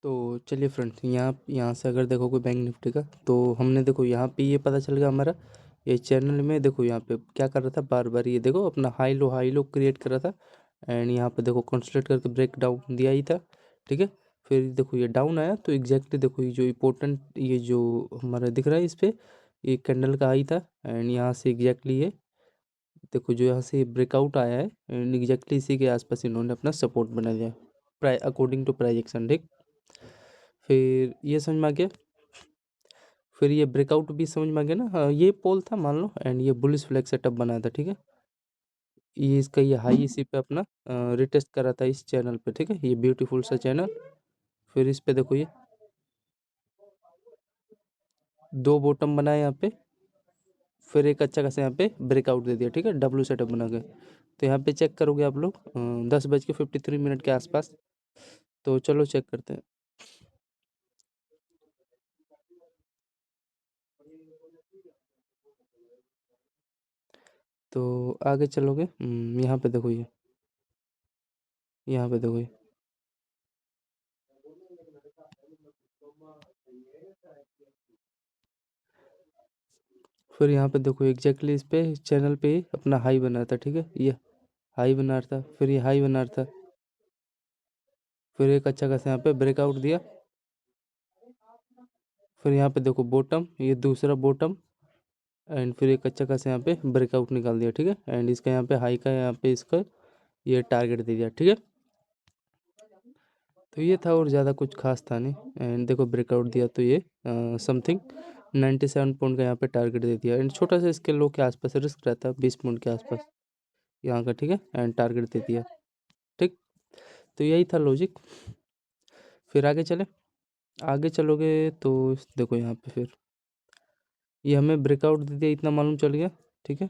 तो चलिए फ्रेंड्स, यहाँ से अगर देखो कोई बैंक निफ्टी का, तो हमने देखो यहाँ पे ये पता चल गया हमारा। ये चैनल में देखो यहाँ पे क्या कर रहा था, बार बार ये देखो अपना हाई लो क्रिएट कर रहा था। एंड यहाँ पे देखो कंसोलिडेट करके ब्रेक डाउन दिया ही था। ठीक है। फिर देखो ये डाउन आया तो एग्जैक्टली देखो ये जो इम्पोर्टेंट, ये जो हमारा दिख रहा है इस पर, ये कैंडल का हाई था। एंड यहाँ से एग्जैक्टली ये देखो जो यहाँ से ब्रेकआउट आया है, एंड एग्जैक्टली इसी के आसपास इन्होंने अपना सपोर्ट बना लिया, प्राइ अकॉर्डिंग टू प्राइजेक्शन। ठीक। फिर ये समझ में आ गया। फिर ये ब्रेकआउट भी समझ में आ गया ना। हाँ, ये पोल था मान लो, एंड ये बुलिश फ्लैग सेटअप बनाया था। ठीक है। ये इसका ये हाई इसी पे अपना रिटेस्ट करा था इस चैनल पे। ठीक है। ये ब्यूटीफुल सा चैनल। फिर इस पे देखो ये दो बॉटम बनाए यहाँ पे। फिर एक अच्छा खासा यहाँ पे ब्रेकआउट दे दिया। ठीक है, डब्ल्यू सेटअप बना के। तो यहाँ पे चेक करोगे आप लोग 10:53 के आसपास। तो चलो चेक करते हैं। तो आगे चलोगे, यहाँ पे देखो ये, यहाँ पे देखो ये। फिर यहाँ पे देखो एग्जैक्टली इस पे चैनल पे ही अपना हाई बना था। ठीक है, ये हाई बना रहा था, फिर ये हाई बना रहा था। फिर एक अच्छा खासा यहाँ पे ब्रेकआउट दिया। फिर यहाँ पे देखो बॉटम, ये दूसरा बॉटम। एंड फिर एक अच्छा खासा यहाँ पे ब्रेकआउट निकाल दिया। ठीक है। एंड इसका यहाँ पे हाई का यहाँ पे इसका ये टारगेट दे दिया। ठीक है। तो ये था, और ज़्यादा कुछ खास था नहीं। एंड देखो ब्रेकआउट दिया तो ये समथिंग 97 पॉइंट का यहाँ पे टारगेट दे दिया। एंड छोटा सा इसके लो के आसपास रिस्क रहता है, 20 पॉइंट के आसपास यहाँ का। ठीक है। एंड टारगेट दे दिया। ठीक। तो यही था लॉजिक। फिर आगे चले, आगे चलोगे तो देखो यहाँ पे फिर ये हमें ब्रेकआउट दे दिया, इतना मालूम चल गया। ठीक है।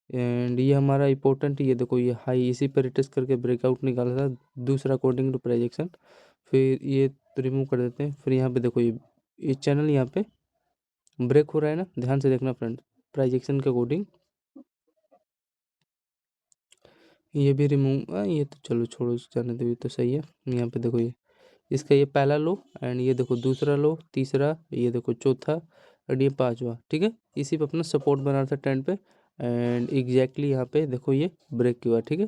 एंड ये हमारा इंपॉर्टेंट, ये देखो ये हाई इसी पर रिटेस्ट करके ब्रेकआउट निकाला था, दूसरा अकॉर्डिंग टू प्रोजेक्शन। फिर ये रिमूव कर देते हैं। फिर यहाँ पे देखो ये चैनल यहाँ पे ब्रेक हो रहा है ना, ध्यान से देखना फ्रेंड, प्रोजेक्शन के अकॉर्डिंग। ये भी रिमूव, ये तो चलो छोड़ो, जाने दो, ये तो सही है। यहाँ पे देखो ये इसका ये पहला लो, एंड ये देखो दूसरा लो, तीसरा, ये देखो चौथा, और ये पांचवा। ठीक है। इसी पे अपना सपोर्ट बना रहा था ट्रेंड पे। एंड एग्जैक्टली यहाँ पे देखो ये ब्रेक हुआ। ठीक है,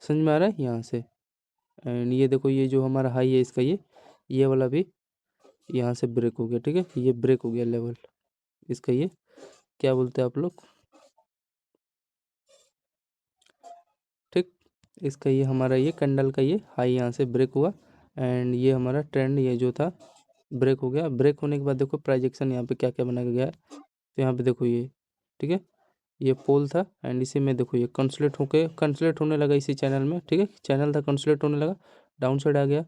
समझ में आ रहा है यहाँ से। एंड ये देखो ये जो हमारा हाई है इसका, ये वाला भी यहाँ से ब्रेक हो गया। ठीक है, ये ब्रेक हो गया लेवल इसका, ये क्या बोलते हैं आप लोग। ठीक। इसका ये हमारा ये कैंडल का ये हाई यहाँ से ब्रेक हुआ। एंड ये हमारा ट्रेंड ये जो था ब्रेक हो गया। ब्रेक होने के बाद देखो प्राइजेक्शन यहाँ पे क्या क्या बनाया गया है। तो यहाँ पे देखो ये, ठीक है, ये पोल था। एंड इसी में देखो ये कंसोलिडेट होने लगा इसी चैनल में। ठीक है, चैनल था कंसोलिडेट होने लगा, डाउन साइड आ गया।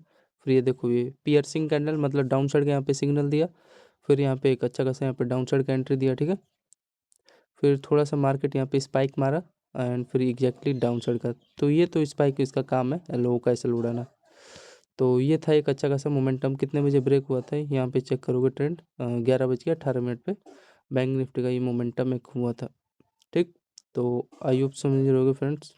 फिर ये देखो ये पियर्सिंग कैंडल, मतलब डाउन साइड का यहाँ पे सिग्नल दिया। फिर यहाँ पे एक अच्छा खासा यहाँ पे डाउन साइड का एंट्री दिया। ठीक है। फिर थोड़ा सा मार्केट यहाँ पे स्पाइक मारा, एंड फिर एग्जैक्टली डाउन साइड का। तो ये तो स्पाइक इसका काम है, लोगों का ऐसे उड़ाना। तो ये था एक अच्छा खासा मोमेंटम। कितने बजे ब्रेक हुआ था यहाँ पे चेक करोगे ट्रेंड, 11:18 पे बैंक निफ्टी का ये मोमेंटम एक हुआ था। ठीक। तो आई होप समझ रहे होगे फ्रेंड्स।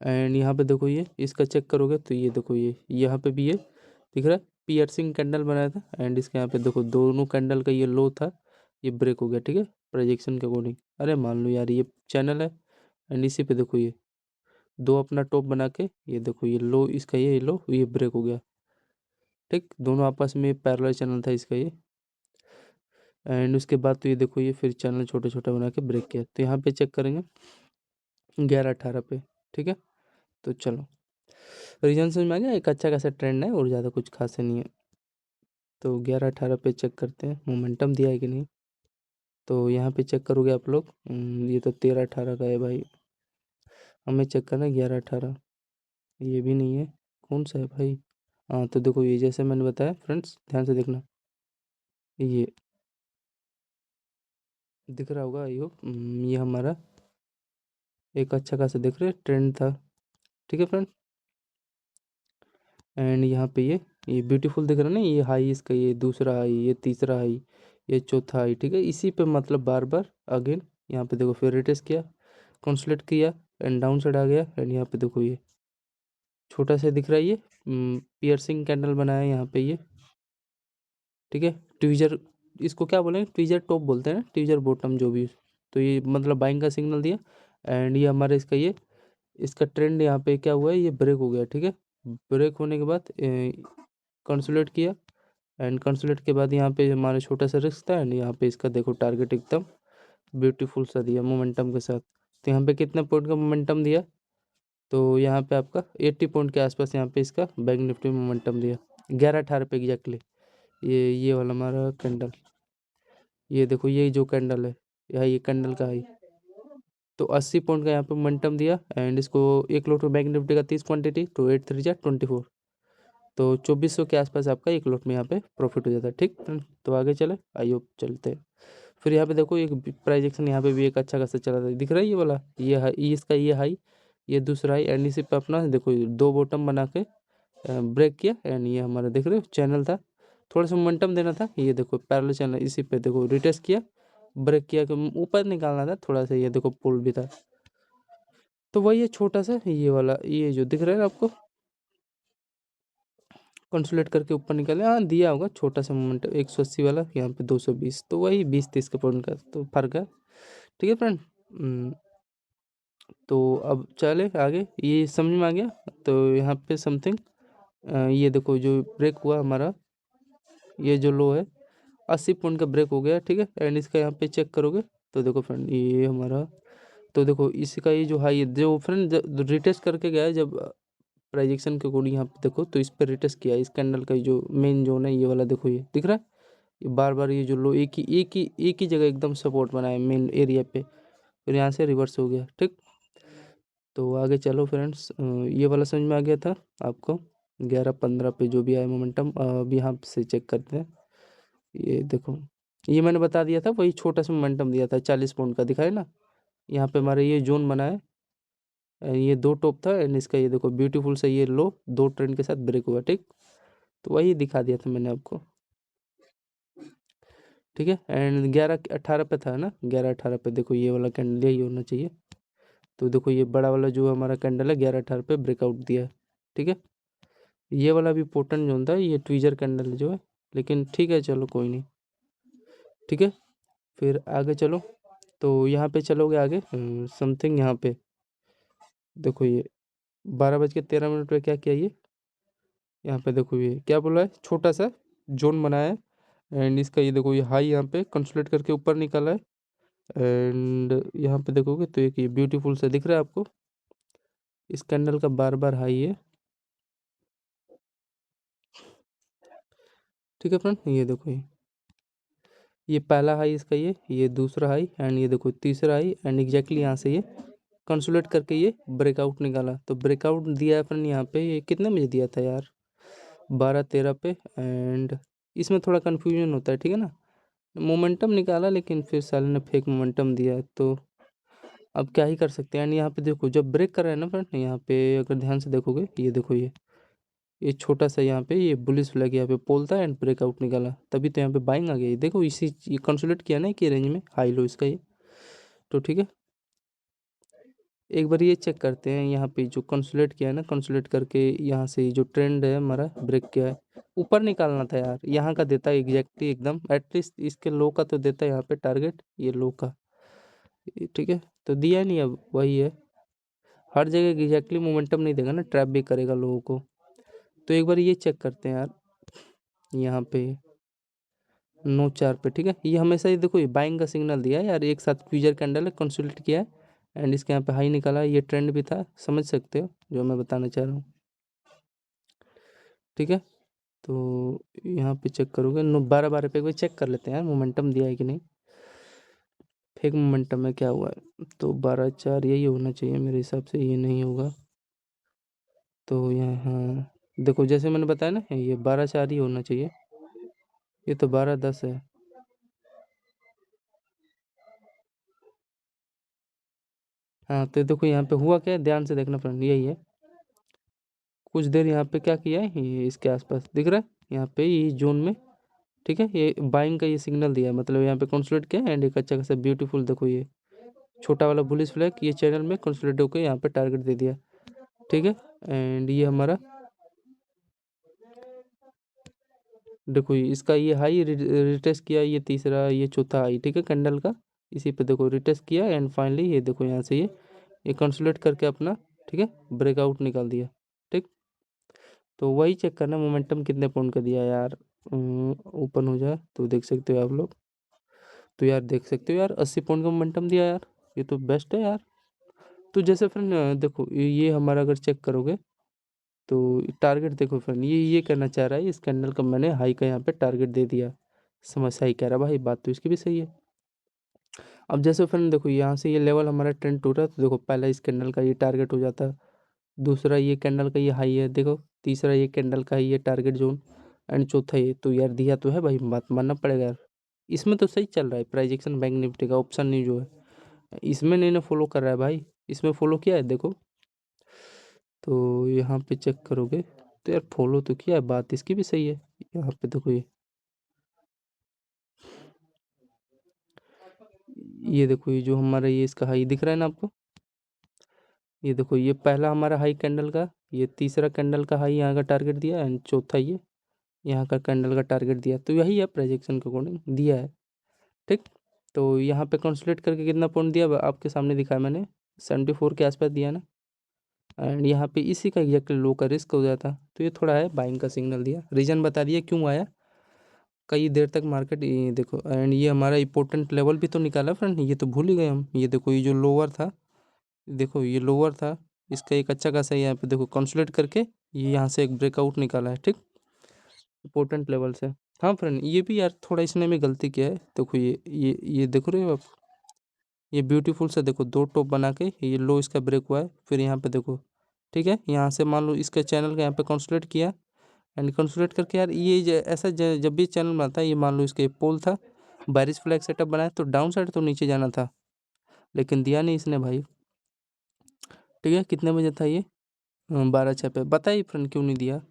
एंड यहाँ पे देखो ये इसका चेक करोगे तो ये देखो ये यहाँ पे भी ये दिख रहा है, पियर्सिंग कैंडल बनाया था। एंड इसके यहाँ पे देखो दोनों कैंडल का ये लो था, ये ब्रेक हो गया। ठीक है, प्रोजेक्शन के अकॉर्डिंग। अरे मान लो यार ये चैनल है, एंड इसी पे देखो ये दो अपना टॉप बना के, ये देखो ये लो इसका, ये लो, ये ब्रेक हो गया। ठीक, दोनों आपस में पैरेलल चैनल था इसका ये। एंड उसके बाद तो ये देखो ये फिर चैनल छोटे छोटे बना के ब्रेक किया। तो यहाँ पे चेक करेंगे 11:18 पे। ठीक है। तो चलो रीजन समझ में आ गया, एक अच्छा खासा ट्रेंड है और ज़्यादा कुछ खास नहीं है। तो 11:18 पे चेक करते हैं मोमेंटम दिया है कि नहीं। तो यहाँ पे चेक करोगे आप लोग, ये तो 13:18 का है भाई, हमें चेक करना है 11:18। ये भी नहीं है, कौन सा है भाई। हाँ तो देखो ये जैसे मैंने बताया फ्रेंड्स, ध्यान से देखना, ये दिख रहा होगा आई होप। ये हमारा एक अच्छा खासा दिख रहा है ट्रेंड था। ठीक है फ्रेंड। एंड यहाँ पे ये ब्यूटीफुल दिख रहा है ना, ये हाई इसका, ये दूसरा हाई, ये तीसरा हाई, ये चौथा हाई। ठीक है, इसी पे मतलब बार बार अगेन यहाँ पे देखो फिर रिटेस्ट किया, कंसोलिडेट किया, एंड डाउन साइड आ गया। एंड यहाँ पे देखो ये छोटा सा दिख रहा है ये पियर्सिंग कैंडल बनाया है यहाँ पे ये, ठीक है। ट्वीजर इसको क्या बोलेंगे, ट्वीजर टॉप बोलते हैं ना, ट्वीजर बॉटम जो भी। तो ये मतलब बाइंग का सिग्नल दिया। एंड ये हमारे इसका ये इसका ट्रेंड यहाँ पे क्या हुआ है, ये ब्रेक हो गया, ठीक है। ब्रेक होने के बाद कंसोलिडेट किया। एंड कंसोलिडेट के बाद यहाँ पे हमारा छोटा सा रिस्क था। एंड यहाँ पे इसका देखो टारगेट एकदम ब्यूटीफुल सा दिया मोमेंटम के साथ। तो यहाँ पे कितना पॉइंट का मोमेंटम दिया, तो यहाँ पे आपका 80 पॉइंट के आसपास यहाँ पे इसका बैंक निफ्टी में मोमेंटम दिया, 11-18 पे एग्जैक्टली। ये वाला हमारा कैंडल, ये देखो ये जो कैंडल है, ये कैंडल का है। तो 80 पॉइंट का यहाँ पे मोमेंटम दिया। एंड इसको एक लॉट में बैंक निफ्टी का 30 क्वांटिटी, तो 8 3 जा 24, तो 2400 के आसपास आपका एक लॉट में यहाँ पे प्रॉफिट हो जाता है, ठीक। तो आगे चले, आइए चलते हैं। फिर यहाँ पे देखो एक प्राइस एक्शन यहाँ पे भी एक अच्छा खासा चला था, दिख रहा है ये वाला, ये हाई, इसका ये हाई, ये दूसरा हाई। एंड इसी पे अपना देखो दो बॉटम बना के ब्रेक किया। एंड ये हमारा देख रहे हो चैनल था, थोड़ा सा मोमेंटम देना था, ये देखो पैरेलल चैनल, इसी पे देखो रिटेस्ट किया, ब्रेक किया कि ऊपर निकालना था थोड़ा सा, ये देखो पुल भी था। तो वही है छोटा सा ये वाला, ये जो दिख रहा है आपको कंसोलिडेट करके ऊपर निकाले, हाँ दिया होगा छोटा सा मोमेंट, 180 वाला, यहाँ पे 220, तो वही 20-30 के पॉइंट का तो फर्क है, ठीक है फ्रेंड। तो अब चले आगे, ये समझ में आ गया। तो यहाँ पे समथिंग ये देखो जो ब्रेक हुआ हमारा, ये जो लो है 80 पॉइंट का ब्रेक हो गया, ठीक है। एंड इसका यहाँ पे चेक करोगे तो देखो फ्रेंड ये हमारा, तो देखो इसका ये जो हाई है जो फ्रेंड रिटेस्ट करके गया है, जब प्राइजेक्शन के अकॉर्डिंग यहाँ पे देखो, तो इस पर रिटेस्ट किया इस कैंडल का जो मेन जोन है, ये वाला देखो ये दिख रहा है, ये बार बार ये जो लो एक ही जगह एकदम सपोर्ट बनाया मेन एरिया पे, फिर यहाँ से रिवर्स हो गया, ठीक। तो आगे चलो फ्रेंड्स, ये वाला समझ में आ गया था आपको, 11-15 पे जो भी आया मोमेंटम। अब यहाँ से चेक करते हैं, ये देखो ये मैंने बता दिया था, वही छोटा सा मोमेंटम दिया था 40 पॉइंट का, दिखाए ना। यहाँ पे हमारे ये जोन बना है, ये दो टॉप था। एंड इसका ये देखो ब्यूटीफुल से ये लो दो ट्रेंड के साथ ब्रेक हुआ, ठीक। तो वही दिखा दिया था मैंने आपको, ठीक है। एंड 11-18 पे था ना, 11-18 पे देखो ये वाला कैंडल यही होना चाहिए। तो देखो ये बड़ा वाला जो हमारा कैंडल है 11-18 पे ब्रेकआउट दिया है, ठीक है। ये वाला भी पोटन जोन था, ये ट्वीजर कैंडल जो है, लेकिन ठीक है चलो कोई नहीं, ठीक है। फिर आगे चलो, तो यहाँ पे चलोगे आगे समथिंग, यहाँ पे देखो ये 12:13 पे क्या किया ये, यहाँ पे देखो ये क्या बोला है, छोटा सा जोन बनाया है। एंड इसका ये देखो ये हाई यहाँ पे कंसोलिडेट करके ऊपर निकाला है। एंड यहाँ पे देखोगे तो एक ये ब्यूटीफुल सा दिख रहा है आपको, इस कैंडल का बार बार हाई है, ठीक है फ्रेंड। ये देखो ये पहला हाई इसका, ये दूसरा हाई, एंड ये देखो तीसरा हाई। एंड एग्जैक्टली यहाँ से ये कंसोलिडेट करके ये ब्रेकआउट निकाला, तो ब्रेकआउट दिया है फ्रेंड यहाँ पे, ये कितने बजे दिया था यार, 12-13 पे। एंड इसमें थोड़ा कन्फ्यूजन होता है, ठीक है ना, मोमेंटम निकाला लेकिन फिर साले ने फेक मोमेंटम दिया है, तो अब क्या ही कर सकते हैं। एंड यहाँ पे देखो जब ब्रेक कर रहा है ना फ्रेंड, यहाँ पे अगर ध्यान से देखोगे, ये देखो ये छोटा सा यहाँ पे ये बुलिश फ्लैग यहाँ पे पोल था, एंड ब्रेकआउट निकाला, तभी तो यहाँ पे बाइंग आ गई, देखो इसी ये कंसोलिडेट किया ना कि रेंज में हाई लो इसका ये, तो ठीक है। एक बार ये चेक करते हैं, यहाँ पे जो कंसोलिडेट किया है ना, कंसोलिडेट करके यहाँ से जो ट्रेंड है हमारा ब्रेक किया है, ऊपर निकालना था यार, यहाँ का देता है एग्जैक्टली एकदम, एटलीस्ट इसके लो का तो देता है यहाँ पे टारगेट, ये लो का, ठीक है। तो दिया नहीं, अब वही है, हर जगह एग्जैक्टली मोमेंटम नहीं देगा ना, ट्रैप भी करेगा लोगों को। तो एक बार ये चेक करते हैं यार, यहाँ पे 9-4 पे, ठीक है। ये हमेशा ये देखो ये बाइंग का सिग्नल दिया है यार, एक साथ फ्यूचर कैंडल है कंसोलिडेट किया है। एंड इसके यहाँ पे हाई निकाला है, ये ट्रेंड भी था, समझ सकते हो जो मैं बताना चाह रहा हूँ, ठीक है। तो यहाँ पे चेक करोगे 12-12 पे एक बार चेक कर लेते हैं यार मोमेंटम दिया है कि नहीं, फेक मोमेंटम है क्या हुआ है, तो 12-4 यही होना चाहिए मेरे हिसाब से, ये नहीं होगा। तो यहाँ देखो जैसे मैंने बताया ना, ये 12-4 ही होना चाहिए, ये तो 12-10 है। हाँ तो देखो यहाँ पे हुआ क्या है, ध्यान से देखना फ्रेंड, यही है, कुछ देर यहाँ पे क्या किया है, ये इसके आसपास दिख रहा है, यहाँ पे ये जोन में, ठीक है। ये बाइंग का ये सिग्नल दिया है, मतलब यहाँ पे कंसोलिडेट किया एंड एक अच्छा खासा ब्यूटीफुल देखो ये छोटा वाला बुलिश फ्लैग ये चैनल में कंसोलिडेट होकर यहाँ पे टारगेट दे दिया, ठीक है। एंड ये हमारा देखो इसका ये हाई रिटेस्ट किया, ये तीसरा ये चौथा हाई, ठीक है, कैंडल का। इसी पे देखो रिटेस्ट किया एंड फाइनली ये देखो यहाँ से ये कंसोलिडेट करके अपना, ठीक है, ब्रेकआउट निकाल दिया। ठीक, तो वही चेक करना मोमेंटम कितने पॉइंट का दिया यार। ओपन हो जाए तो देख सकते हो आप लोग। तो यार देख सकते हो यार 80 पॉइंट का मोमेंटम दिया यार, ये तो बेस्ट है यार। तो जैसे फ्रेंड देखो ये हमारा अगर चेक करोगे तो टारगेट देखो फ्रेंड, ये करना चाह रहा है, इस कैंडल का मैंने हाई का यहाँ पे टारगेट दे दिया। समस्या ही कह रहा भाई, बात तो इसकी भी सही है। अब जैसे फ्रेंड देखो यहाँ से ये लेवल हमारा ट्रेंड टूटा, तो देखो पहला इस कैंडल का ये टारगेट हो जाता है, दूसरा ये कैंडल का ये हाई है देखो, तीसरा ये कैंडल का ये टारगेट जोन, एंड चौथा ये। तो यार दिया तो है भाई, बात मानना पड़ेगा यार। इसमें तो सही चल रहा है प्राइस एक्शन बैंक निफ्टी का ऑप्शन नहीं जो है, इसमें नहीं ना फॉलो कर रहा है भाई, इसमें फॉलो किया है देखो। तो यहाँ पे चेक करोगे तो यार फॉलो तो किया है, बात इसकी भी सही है। यहाँ पे देखो ये देखो ये जो हमारा ये इसका हाई दिख रहा है ना आपको, ये देखो ये पहला हमारा हाई कैंडल का, ये तीसरा कैंडल का हाई यहाँ का टारगेट दिया एंड चौथा ये यहाँ का कैंडल का टारगेट दिया। तो यही है प्रोजेक्शन के अकॉर्डिंग दिया है। ठीक, तो यहाँ पे कंसोलिडेट करके कितना पॉइंट दिया आपके सामने दिखाया मैंने, 74 के आसपास दिया ना। एंड यहाँ पे इसी का एग्जैक्टली लो का रिस्क हो जाता, तो ये थोड़ा है बाइंग का सिग्नल दिया, रीजन बता दिया क्यों आया। कई देर तक मार्केट ये देखो, एंड ये हमारा इंपॉर्टेंट लेवल भी तो निकाला फ्रेंड, ये तो भूल ही गए हम। ये देखो ये जो लोअर था, देखो ये लोअर था, इसका एक अच्छा खासा यहाँ पे देखो कंसोलिडेट करके ये यहाँ से एक ब्रेकआउट निकाला है। ठीक, इंपॉर्टेंट लेवल से। हाँ फ्रेंड ये भी यार थोड़ा इसने में गलती किया है, देखो ये देख रहे हो आप, ये ब्यूटीफुल से देखो दो टॉप बना के ये लो इसका ब्रेक हुआ है, फिर यहाँ पे देखो, ठीक है, यहाँ से मान लो इसका चैनल का यहाँ पे कंसोलिडेट किया एंड कंसोलिडेट करके यार ये ऐसा जब भी चैनल बनता है, ये मान लो इसका ये पोल था, बारिश फ्लैग सेटअप बनाया तो डाउन साइड तो नीचे जाना था, लेकिन दिया नहीं इसने भाई। ठीक है, कितने बजे था ये, 12:06 पे। बताइए फ्रेंड क्यों नहीं दिया,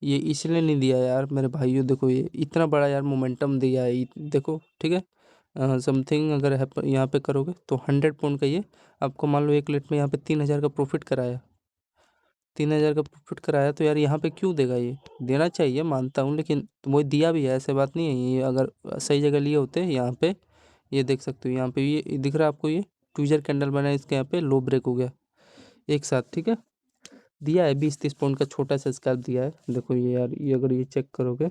ये इसलिए नहीं दिया यार मेरे भाइयों, देखो ये इतना बड़ा यार मोमेंटम दिया है देखो। ठीक है, समथिंग अगर है यहाँ पे करोगे तो 100 पॉइंट का ये आपको मान लो एक लेट में यहाँ पे 3,000 का प्रॉफिट कराया, 3,000 का प्रॉफिट कराया। तो यार यहाँ पे क्यों देगा, ये देना चाहिए मानता हूँ, लेकिन वो दिया भी है, ऐसे बात नहीं है। ये अगर सही जगह लिए होते यहाँ पे, ये देख सकते हो यहाँ पे ये दिख रहा है आपको, ये ट्विजर कैंडल बना है, इसके यहाँ पे लो ब्रेक हो गया एक साथ। ठीक है, दिया है 20-30 पॉइंट का छोटा सा स्कैल्प दिया है, देखो ये यार ये अगर ये चेक करोगे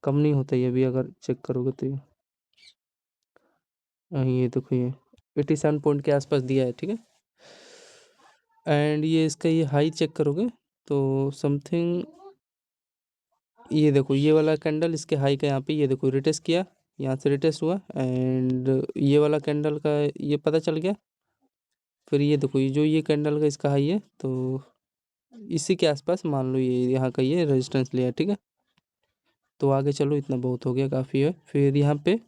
कम नहीं होता ये भी, अगर चेक करोगे तो ये देखो ये 87 पॉइंट के आसपास दिया है। ठीक है, एंड ये इसका ये हाई चेक करोगे तो समथिंग ये देखो ये वाला कैंडल इसके हाई का यहाँ पे ये देखो रिटेस्ट किया, यहाँ से रिटेस्ट हुआ एंड ये वाला कैंडल का ये पता चल गया। फिर ये देखो ये जो ये कैंडल का इसका हाई है, तो इसी के आसपास मान लो ये यहाँ का ये रेजिस्टेंस लिया। ठीक है, तो आगे चलो, इतना बहुत हो गया, काफ़ी है। फिर यहाँ पे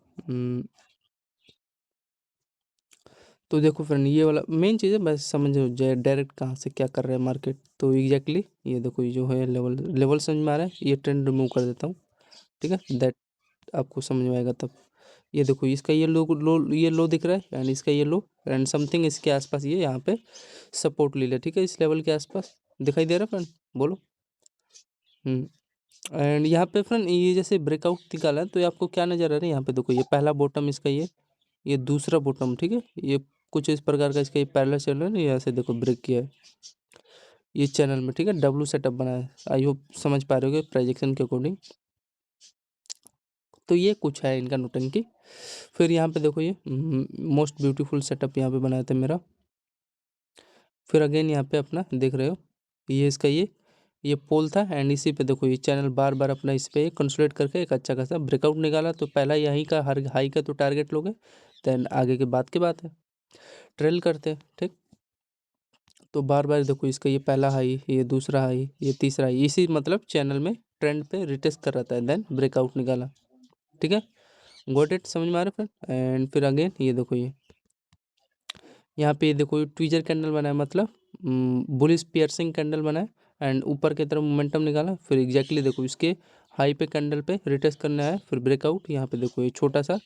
तो देखो फ्रेंड ये वाला मेन चीज़ है, बस समझो जाए डायरेक्ट कहाँ से क्या कर रहा है मार्केट। तो एग्जैक्टली ये देखो ये जो है लेवल समझ में आ रहा है, ये ट्रेंड रिमूव कर देता हूँ। ठीक है, दैट आपको समझ में आएगा तब। ये देखो इसका ये लो दिख रहा है एंड इसका ये लो एंड समथिंग इसके आसपास ये यहाँ पे सपोर्ट ले लिया। ठीक है, इस लेवल के आसपास दिखाई दे रहा है फ्रेंड, बोलो। एंड यहाँ पे फ्रेंड ये जैसे ब्रेकआउट निकाला है, तो ये आपको क्या नज़र आ रहा है, यहाँ पे देखो ये पहला बॉटम इसका ये दूसरा बॉटम। ठीक है, ये कुछ इस प्रकार का इसका ये पैरेलल चल रहा है ना, यहाँ से देखो ब्रेक किया है ये चैनल में। ठीक है, डब्लू सेटअप बना है, आई होप समझ पा रहे हो प्रोजेक्शन के अकॉर्डिंग। तो ये कुछ है इनका नोटंकी। फिर यहाँ पे देखो ये मोस्ट ब्यूटीफुल सेटअप यहाँ पे बनाया था मेरा। फिर अगेन यहाँ पे अपना देख रहे हो ये इसका ये पोल था एंड इसी पे देखो ये चैनल बार बार अपना इस पे कंसोलिडेट करके एक अच्छा खासा ब्रेकआउट निकाला। तो पहला यहीं का हर हाई का तो टारगेट लोगे, देन आगे के बात की बात है, ट्रेल करते हैं। ठीक, तो बार बार देखो इसका ये पहला हाई, ये दूसरा हाई, ये तीसरा हाई, इसी मतलब चैनल में ट्रेंड पे रिटेस्ट कर रहा था, देन ब्रेकआउट निकाला। ठीक है, गॉट इट, समझ में आ रहा है फ्रेंड। एंड फिर अगेन ये देखो ये यहाँ पे देखो ये ट्विजर कैंडल बना है, मतलब बुलिश पियर्सिंग कैंडल बना है एंड ऊपर की तरफ मोमेंटम निकाला। फिर एग्जैक्टली देखो इसके हाई पे कैंडल पे रिटेस्ट करना है, फिर ब्रेकआउट। यहाँ पे देखो ये छोटा सा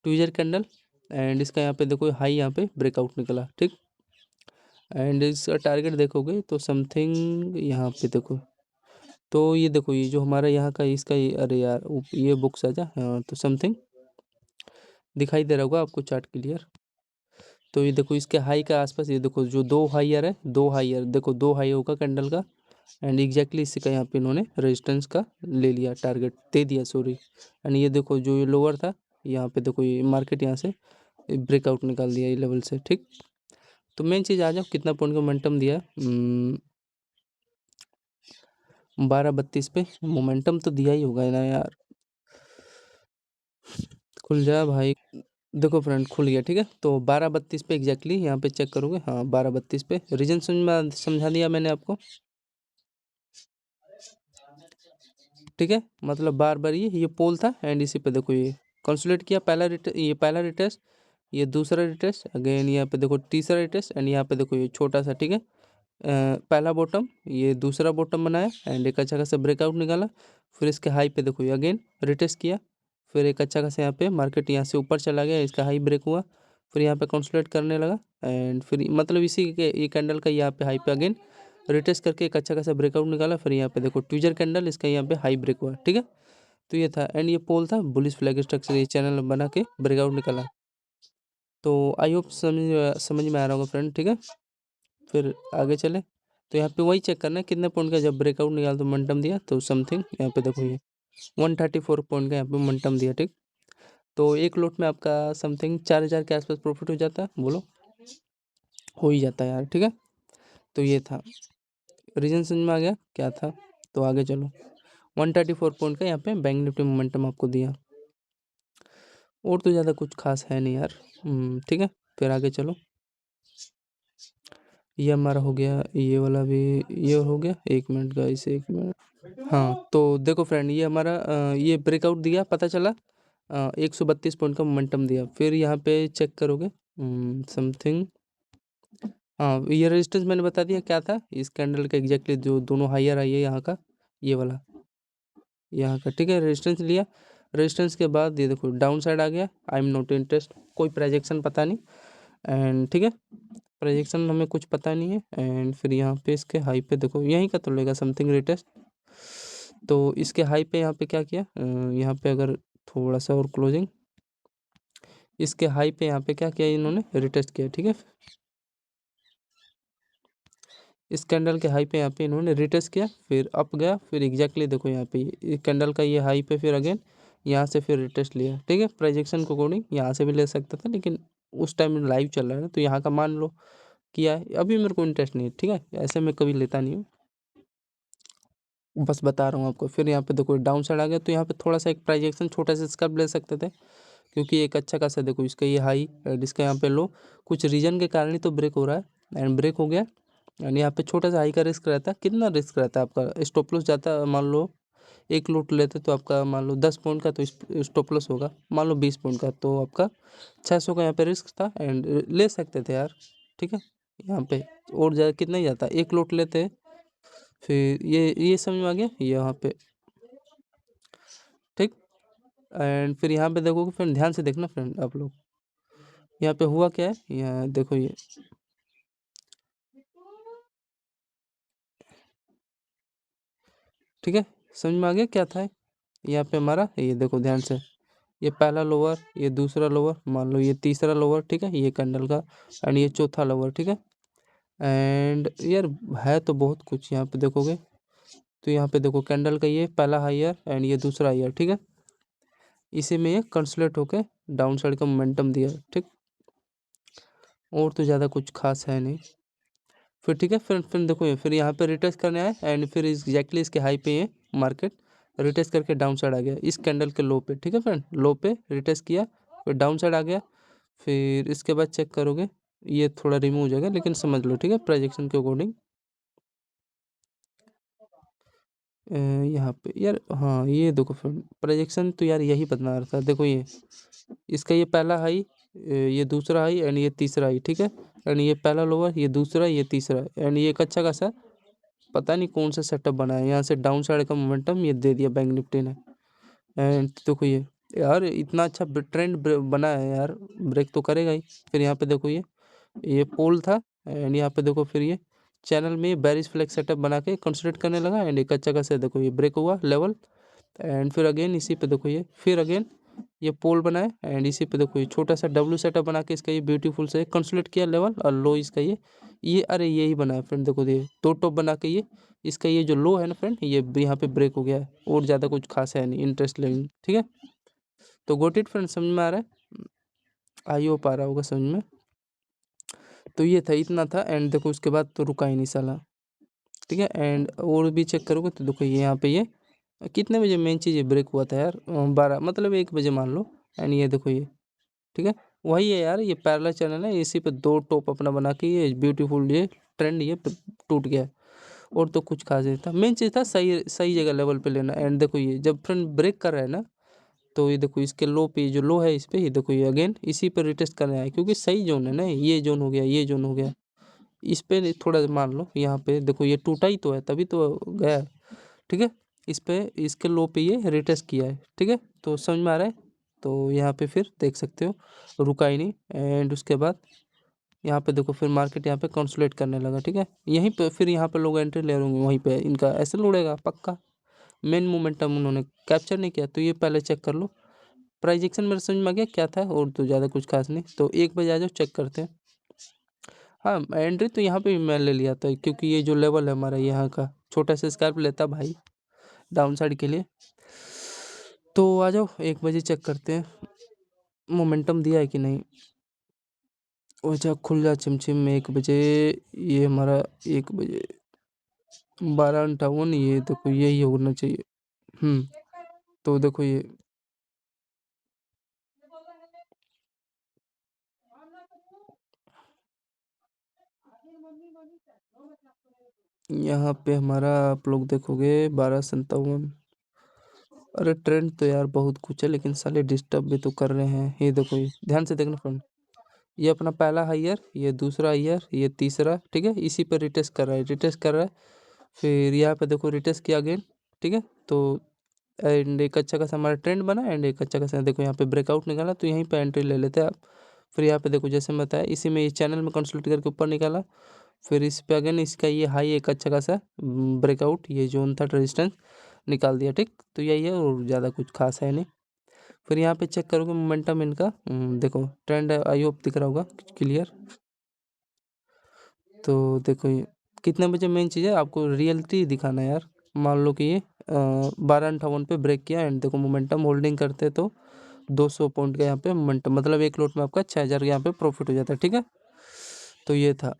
ट्विजर कैंडल एंड इसका यहाँ पे देखो हाई यहाँ पे ब्रेकआउट निकला। ठीक, एंड इसका टारगेट देखोगे तो समथिंग यहाँ पे देखो, तो ये देखो ये जो हमारा यहाँ का इसका अरे यार ये बुक्स आ जा, हाँ तो समथिंग दिखाई दे रहा होगा आपको चार्ट क्लियर। तो ये देखो इसके हाई का आसपास, ये देखो जो दो हाईयर है, दो हाईयर देखो, दो हाई होगा कैंडल का, एंड एग्जैक्टली इसी का यहाँ पे इन्होंने रेजिस्टेंस का ले लिया, टारगेट दे दिया सॉरी। एंड ये देखो जो ये लोअर था, यहाँ पे देखो ये मार्केट यहाँ से ब्रेकआउट निकाल दिया ये लेवल से, ठीक। तो मेन चीज़ आ जाओ, कितना पॉइंट का मोमेंटम दिया, 12:32 पे मोमेंटम तो दिया ही होगा ना यार। खुल जा भाई, देखो फ्रेंड खुल गया, ठीक है। तो 12:32 पे एग्जैक्टली यहाँ पे चेक करोगे, हाँ 12:32 पे रीजन समझा दिया मैंने आपको, ठीक है। मतलब बार बार ये पोल था एंड इसी पे देखो ये कंसोलिडेट किया, ये पहला रिटेस्ट, ये दूसरा रिटेस्ट, अगेन यहाँ पे देखो तीसरा रिटेस्ट, एंड यहाँ पे देखो ये छोटा सा, ठीक है। पहला बॉटम, ये दूसरा बॉटम बनाया एंड एक अच्छा खासा ब्रेकआउट निकाला, फिर इसके हाई पे देखो ये अगेन रिटेस्ट किया, फिर एक अच्छा खासा यहाँ पे मार्केट यहाँ से ऊपर चला गया, इसका हाई ब्रेक हुआ, फिर यहाँ पे कंसोलिडेट करने लगा, एंड फिर मतलब इसी के ये कैंडल का यहाँ पे हाई पे अगेन रिटेस्ट करके एक अच्छा खासा ब्रेकआउट निकाला, फिर यहाँ पे देखो ट्विजर कैंडल, इसका यहाँ पे हाई ब्रेक हुआ, ठीक है। तो ये था एंड ये पोल था, बुलिश फ्लैग स्ट्रक्चर, ये चैनल बना के ब्रेकआउट निकाला। तो आई होप समझ में आ रहा होगा फ्रेंड, ठीक है। फिर आगे चले, तो यहाँ पे वही चेक करना है कितने पॉइंट का जब ब्रेकआउट निकाल तो मोमेंटम दिया, तो समथिंग यहाँ पे देखो ये 134 पॉइंट का यहाँ पे मोमेंटम दिया, ठीक। तो एक लोट में आपका समथिंग 4000 के आसपास प्रॉफिट हो जाता है, बोलो हो ही जाता है यार, ठीक है। तो ये था रीजन, समझ में आ गया क्या था। तो आगे चलो, 134 पॉइंट का यहाँ पे बैंक निफ्टी मोमेंटम आपको दिया, और तो ज़्यादा कुछ खास है नहीं यार, ठीक है। फिर आगे चलो, ये हमारा हो गया, ये वाला भी ये हो गया, 1 मिनट का, इसे 1 मिनट, हाँ। तो देखो फ्रेंड ये हमारा ये ब्रेकआउट दिया, पता चला 132 पॉइंट का मोमेंटम दिया, फिर यहाँ पे चेक करोगे समथिंग, हाँ ये रेजिस्टेंस मैंने बता दिया क्या था, इस कैंडल का एग्जैक्टली जो दोनों हायर आई है यहाँ का, ये वाला यहाँ का, ठीक है। रेजिस्टेंस लिया, रेजिस्टेंस के बाद ये देखो डाउन साइड आ गया, आई एम नॉट इंटरेस्ट, कोई प्रोजेक्शन पता नहीं, एंड ठीक है, प्रोजेक्शन हमें कुछ पता नहीं है, एंड फिर यहाँ पे इसके हाई पे देखो यहीं का तो लेगा समथिंग रिटेस्ट, तो इसके हाई पे यहाँ पे क्या किया, यहाँ पे अगर थोड़ा सा और क्लोजिंग, इसके हाई पे यहाँ पे क्या किया इन्होंने, रिटेस्ट किया, ठीक है। इस कैंडल के हाई पे यहाँ पे इन्होंने रिटेस्ट किया, फिर अप गया, फिर एग्जैक्टली देखो यहाँ पे ये कैंडल का ये हाई पे फिर अगेन यहाँ से फिर रिटेस्ट लिया, ठीक है। प्रोजेक्शन को अकॉर्डिंग यहाँ से भी ले सकता था, लेकिन उस टाइम लाइव चल रहा है तो यहाँ का मान लो किया है, अभी मेरे को इंटरेस्ट नहीं है, ठीक है। ऐसे मैं कभी लेता नहीं हूँ, बस बता रहा हूँ आपको। फिर यहाँ पे देखो डाउन साइड आ गया, तो यहाँ पे थोड़ा सा एक प्रोजेक्शन छोटा सा स्कैल्प ले सकते थे, क्योंकि एक अच्छा खासा देखो इसका ये हाई एंड इसका यहाँ पे लो, कुछ रीजन के कारण ही तो ब्रेक हो रहा है, एंड ब्रेक हो गया, एंड यहाँ पे छोटा सा हाई का रिस्क रहता है। कितना रिस्क रहता है आपका, स्टॉप लॉस जाता है, मान लो एक लॉट लेते तो आपका मान लो 10 पॉइंट का, तो स्टॉप लॉस होगा मान लो 20 पॉइंट का, तो आपका 600 का यहाँ पे रिस्क था, एंड ले सकते थे यार, ठीक है। यहाँ पे और ज़्यादा कितना ही जाता, एक लॉट लेते, फिर ये समझ में आ गया यहाँ पे, ठीक। एंड फिर यहाँ पे देखोगे फ्रेंड, ध्यान से देखना फ्रेंड आप लोग, यहाँ पे हुआ क्या है, यहाँ देखो ये ठीक है, समझ में आ गया क्या था। यहाँ पे हमारा ये देखो ध्यान से, ये पहला लोअर, ये दूसरा लोअर, मान लो ये तीसरा लोअर, ठीक है, ये कैंडल का, एंड ये चौथा लोअर, ठीक है। एंड यार है तो बहुत कुछ, यहाँ पे देखोगे तो यहाँ पे देखो कैंडल का ये पहला हाईयर एंड ये दूसरा हाईयर, ठीक है। इसी में ये कंसोलिडेट होके डाउन साइड का मोमेंटम दिया, ठीक। और तो ज़्यादा कुछ खास है नहीं, फिर ठीक है। फिर देखो ये फिर यहाँ पे रिटेस्ट करने आए, एंड फिर एग्जैक्टली इसके हाई पे ये मार्केट रिटेस्ट करके डाउन साइड आ गया इस कैंडल के लो पे, ठीक है फ्रेंड, लो पे रिटेस्ट किया, फिर डाउन साइड आ गया, फिर इसके बाद चेक करोगे ये थोड़ा रिमूव हो जाएगा, लेकिन समझ लो, ठीक है, प्रोजेक्शन के अकॉर्डिंग। यहाँ पे यार हाँ ये देखो फ्रेंड, प्रोजेक्शन तो यार यही बता रहा था, देखो ये इसका ये पहला हाई, ये दूसरा हाई एंड ये तीसरा हाई, ठीक है। एंड ये पहला लोअर, ये दूसरा, ये तीसरा, एंड ये एक अच्छा खासा पता नहीं कौन सा सेटअप बना है, यहाँ से डाउन साइड का मोमेंटम ये दे दिया बैंक निफ्टी ने, एंड देखो ये यार इतना अच्छा ट्रेंड बना है यार, ब्रेक तो करेगा ही। फिर यहाँ पे देखो ये पोल था, एंड यहाँ पे देखो फिर ये चैनल में बेरिश फ्लैग सेटअप बना के कंसोलिडेट करने लगा एंड एक अच्छा खासा देखो ये ब्रेक हुआ लेवल। एंड फिर अगेन इसी पे देखो ये फिर अगेन ये पोल बनाए एंड इसी पे देखो ये छोटा सा डब्ल्यू सेटअप बना के इसका ये ब्यूटीफुल से कंसोलिडेट किया लेवल और लो इसका ये अरे यही बना है फ्रेंड, देखो ये दो टॉप बना के ये इसका ये जो लो है ना फ्रेंड ये यहाँ पे ब्रेक हो गया है और ज़्यादा कुछ खास है नहीं इंटरेस्ट लेवल, ठीक है। तो गोट इट फ्रेंड, समझ में आ रहा है, आई होप आ रहा होगा समझ में। तो ये था, इतना था एंड देखो उसके बाद तो रुका ही नहीं साला, ठीक है। एंड और भी चेक करोगे तो देखो ये यहाँ पे ये कितने बजे मेन चीज़ ये ब्रेक हुआ था यार, 12 मतलब 1 बजे मान लो। एंड ये देखो ये, ठीक है, वही है यार, ये पैरेलल चैनल है, इसी पे दो टॉप अपना बना के ये ब्यूटीफुल ये ट्रेंड ये टूट गया। और तो कुछ खास नहीं था, मेन चीज़ था सही सही जगह लेवल पे लेना। एंड देखो ये जब फ्रेंड ब्रेक कर रहा है ना, तो ये देखो इसके लो पे जो लो है इस पे ये देखो ये अगेन इसी पे रिटेस्ट करना है, क्योंकि सही जोन है ना, ये जोन हो गया, ये जोन हो गया, इस पे थोड़ा मान लो यहाँ पे देखो ये टूटा ही तो है तभी तो गया है, ठीक है। इस पे इसके लो पे ये रिटेस्ट किया है, ठीक है, तो समझ में आ रहा है। तो यहाँ पे फिर देख सकते हो रुका ही नहीं एंड उसके बाद यहाँ पे देखो फिर मार्केट यहाँ पे कंसोलिडेट करने लगा, ठीक है। यहीं पे फिर यहाँ पे लोग एंट्री ले होंगे, वहीं पे इनका ऐसे उड़ेगा पक्का, मेन मोमेंटम उन्होंने कैप्चर नहीं किया। तो ये पहले चेक कर लो, प्राइस एक्शन मेरे समझ में आ गया क्या था, और तो ज़्यादा कुछ खास नहीं। तो 1 बजे आ जाओ चेक करते हैं। हाँ एंट्री तो यहाँ पे भी मैं ले लिया था, क्योंकि ये जो लेवल है हमारा यहाँ का छोटा सा स्कैल्प लेता भाई डाउन साइड के लिए। तो आ जाओ 1 बजे चेक करते हैं मोमेंटम दिया है कि नहीं। ओ जा खुल जा चिमचिम 1 बजे, ये हमारा 1 बजे 12:58, ये देखो यही होना चाहिए। तो देखो ये यहाँ पे हमारा आप लोग देखोगे 12:57। अरे ट्रेंड तो यार बहुत कुछ है, लेकिन साले डिस्टर्ब भी तो कर रहे हैं। ये देखो ये ध्यान से देखना फ्रेंड, ये अपना पहला हाईयर, ये दूसरा हाईयर, ये तीसरा, ठीक है, इसी पर रिटेस्ट कर रहा है, रिटेस्ट कर रहा है। फिर यहाँ पे देखो रिटेस्ट किया अगेन, ठीक है। तो एंड एक अच्छा खासा हमारा ट्रेंड बना एंड एक अच्छा खासा देखो यहाँ पे ब्रेकआउट निकाला, तो यहीं पे एंट्री ले लेते हैं आप। फिर यहाँ पे देखो जैसे मैं बताया इसी में ये चैनल में कंसल्ट करके ऊपर निकाला, फिर इस पे अगेन इसका ये हाई एक अच्छा खासा ब्रेकआउट, ये जोन था रेजिस्टेंस निकाल दिया, ठीक। तो यही है और ज़्यादा कुछ खास है नहीं। फिर यहाँ पे चेक करोगे मोमेंटम इनका, देखो ट्रेंड आई होप दिख रहा होगा क्लियर। तो देखो ये कितने बजे मेन चीज़ है आपको रियलिटी दिखाना है यार। मान लो कि ये 12:58 पे ब्रेक किया एंड देखो मोमेंटम होल्डिंग करते तो 200 पॉइंट का यहाँ पे मोमेंटम, मतलब एक लोट में आपका 6,000 का यहाँ पे प्रॉफिट हो जाता है, ठीक है। तो ये था,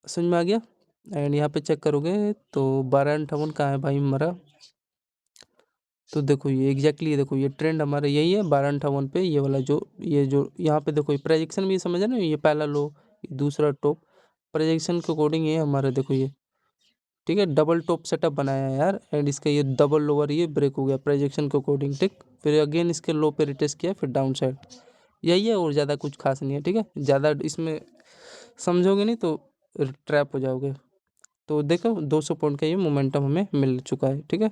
समझ में आ गया। एंड यहाँ पे चेक करोगे तो 12:58 कहाँ है भाई हमारा, तो देखो ये एग्जैक्टली देखो ये ट्रेंड हमारा यही है 12:58 पे, ये वाला जो ये जो यहाँ पे देखो ये प्रोजेक्शन भी समझ ना, ये पहला लो दूसरा टॉप, प्रोजेक्शन के अकॉर्डिंग ये हमारा देखो ये, ठीक है, डबल टॉप सेटअप बनाया है यार एंड इसका ये डबल लोअर ये ब्रेक हो गया प्रोजेक्शन के अकॉर्डिंग, ठीक। फिर अगेन इसके लो पे रिटेस्ट किया फिर डाउन साइड, यही है और ज़्यादा कुछ खास नहीं है, ठीक है। ज़्यादा इसमें समझोगे नहीं तो ट्रैप हो जाओगे। तो देखो 200 पॉइंट का ये मोमेंटम हमें मिल चुका है, ठीक है।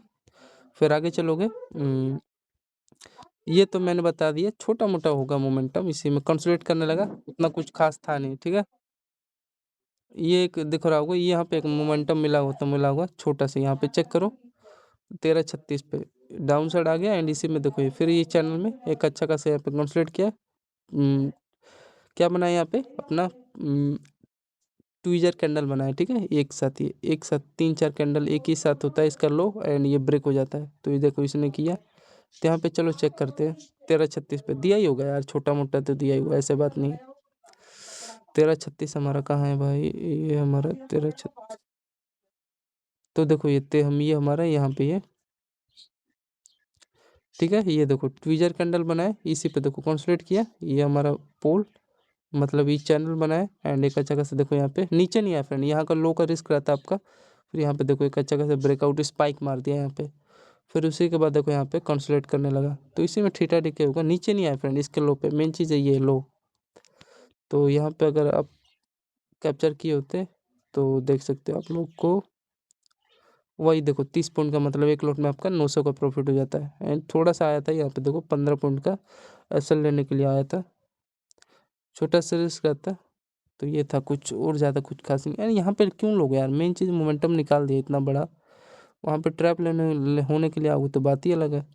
फिर आगे चलोगे, ये तो मैंने बता दिया छोटा मोटा होगा मोमेंटम, इसी में कंसोलिडेट करने लगा, उतना कुछ खास था नहीं, ठीक है। ये एक दिख रहा होगा, ये यहाँ पे एक मोमेंटम मिला हुआ छोटा सा, यहाँ पे चेक करो 13:36 पे डाउन साइड आ गया एंड इसी में देखो ये फिर ये चैनल में एक अच्छा खासा यहाँ पे कंसोलिडेट किया। क्या बनाया यहाँ पे अपना ट्वीजर कैंडल बनाया, ठीक है, एक साथ ये एक साथ 3-4 कैंडल एक ही साथ होता है इसका लो एंड ये ब्रेक हो जाता है। तो ये देखो इसने किया, तो यहाँ पे चलो चेक करते हैं 13:36 पे दिया ही होगा यार, छोटा मोटा तो दिया ही होगा, ऐसे बात नहीं। 13:36 हमारा कहाँ है भाई, ये हमारा 13:36, तो देखो ये हमारा यहाँ पे ये, ठीक है। ये देखो ट्वीजर कैंडल बनाए, इसी पे देखो कंसोलिडेट किया, ये हमारा पोल मतलब ये चैनल बनाए एंड एक अच्छा खासा देखो यहाँ पे नीचे नहीं आया फ्रेंड, यहाँ का लो का रिस्क रहता है आपका। फिर यहाँ पे देखो एक अच्छा खासा ब्रेकआउट स्पाइक मार दिया यहाँ पे, फिर उसी के बाद देखो यहाँ पे कंसोलिडेट करने लगा, तो इसी में ठीठा ठीके होगा, नीचे नहीं आया फ्रेंड इसके लो पे, मेन चीज़ है ये लो। तो यहाँ पे अगर आप कैप्चर किए होते तो देख सकते हो आप लोग को, वही देखो 30 पॉइंट का मतलब एक लॉट में आपका 900 का प्रॉफिट हो जाता है। एंड थोड़ा सा आया था यहाँ पे देखो 15 पॉइंट का एसएल लेने के लिए आया था, छोटा सा रिस्क रहता है। तो ये था, कुछ और ज़्यादा कुछ खास नहीं यार। यहाँ पे क्यों लोगे यार, मेन चीज़ मोमेंटम निकाल दिया इतना बड़ा, वहाँ पे ट्रैप होने के लिए आओगे तो बात ही अलग है।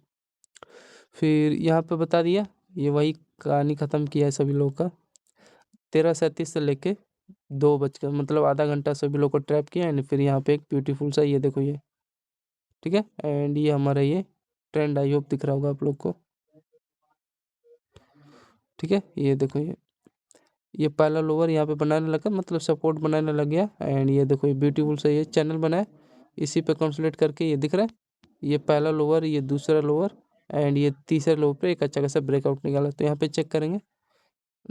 फिर यहाँ पे बता दिया, ये वही कहानी ख़त्म किया है सभी लोग का। 13:37 से लेके 2 बजकर मतलब आधा घंटा सभी लोग को ट्रैप किया एंड फिर यहाँ पे एक ब्यूटीफुल सा ये देखो ये, ठीक है। एंड ये हमारा ये ट्रेंड आई होप दिख रहा होगा आप लोग को, ठीक है। ये देखो ये पहला लोअर यहाँ पे बनाने लगा, मतलब सपोर्ट बनाने लग गया। एंड ये देखो ये ब्यूटीफुल सा ये चैनल बना है, इसी पे कंसोलिडेट करके ये दिख रहा है, ये पहला लोअर, ये दूसरा लोअर एंड ये तीसरे लोअर पे एक अच्छा खासा ब्रेकआउट निकाला। तो यहाँ पे चेक करेंगे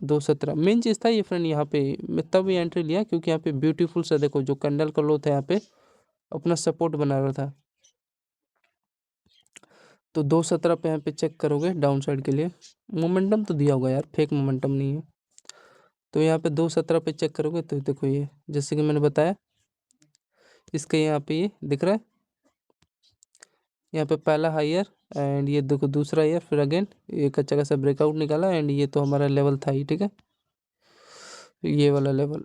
2:17 मेन चीज़ था ये फ्रेंड। यहाँ पे मैं तब ये एंट्री लिया क्योंकि यहाँ पे ब्यूटीफुल सा देखो जो कैंडल का लो था यहाँ पे अपना सपोर्ट बना रहा था। तो 2:17 पे यहाँ पे चेक करोगे डाउन साइड के लिए, मोमेंटम तो दिया होगा यार, फेक मोमेंटम नहीं है। तो यहाँ पे 2:17 पे चेक करोगे तो देखो ये जैसे कि मैंने बताया, इसके यहाँ पे ये दिख रहा है, यहाँ पे पहला हायर एंड ये देखो दूसरा हायर, फिर अगेन एक अच्छा खासा ब्रेकआउट निकाला एंड ये तो हमारा लेवल था ही, ठीक है। ये वाला लेवल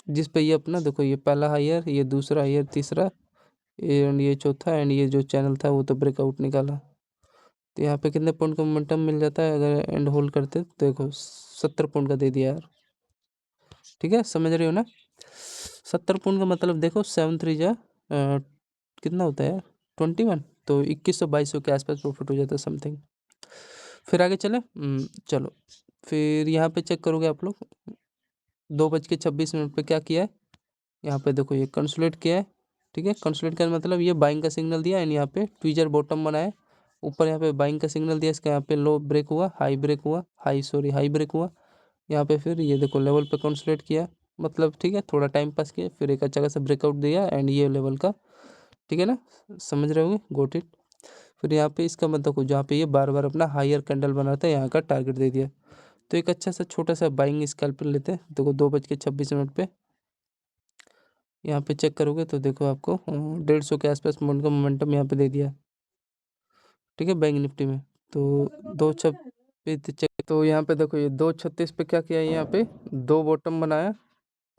जिस पे ये अपना देखो ये पहला हायर, ये दूसरा हायर, तीसरा एंड ये चौथा एंड ये जो चैनल था वो तो ब्रेकआउट निकाला। तो यहाँ पे कितने पॉइंट का मोमेंटम मिल जाता है अगर एंड होल्ड करते, तो देखो 70 पॉइंट का दे दिया यार, ठीक है, समझ रहे हो ना। 70 पॉइंट का मतलब देखो 7 3 कितना होता है यार, 21, तो 2100-2200 के आसपास प्रॉफिट हो जाता है समथिंग। फिर आगे चले, चलो फिर यहाँ पे चेक करोगे आप लोग 2:26 पे क्या किया है, यहाँ पे देखो ये कंसोलिडेट किया है, ठीक है। कंसोलिडेट का मतलब ये बाइंग का सिग्नल दिया एंड यहाँ पे ट्विजर बॉटम बनाया, ऊपर यहाँ पे बाइंग का सिग्नल दिया, इसका यहाँ पे लो ब्रेक हुआ, हाई ब्रेक हुआ, हाई ब्रेक हुआ, यहाँ पे फिर ये देखो लेवल पे कंसोलिडेट किया, मतलब ठीक है थोड़ा टाइम पास किया, फिर एक अच्छा खासा ब्रेकआउट दिया एंड ये लेवल का, ठीक है ना, समझ रहे होंगे, गोट इट। फिर यहाँ पे इसका मतलब को जहाँ पे ये बार बार अपना हायर कैंडल बना था यहाँ का टारगेट दे दिया, तो एक अच्छा सा छोटा सा बाइंग स्कैल्प लेते हैं। देखो 2:26 पे यहाँ पे चेक करोगे तो देखो आपको 150 के आसपास का मोमेंटम यहाँ पे दे दिया, ठीक है, बैंक निफ्टी में। तो 2:26 चेक, तो यहाँ पे देखो ये 2:36 पे क्या किया है, यहाँ पे दो बॉटम बनाया,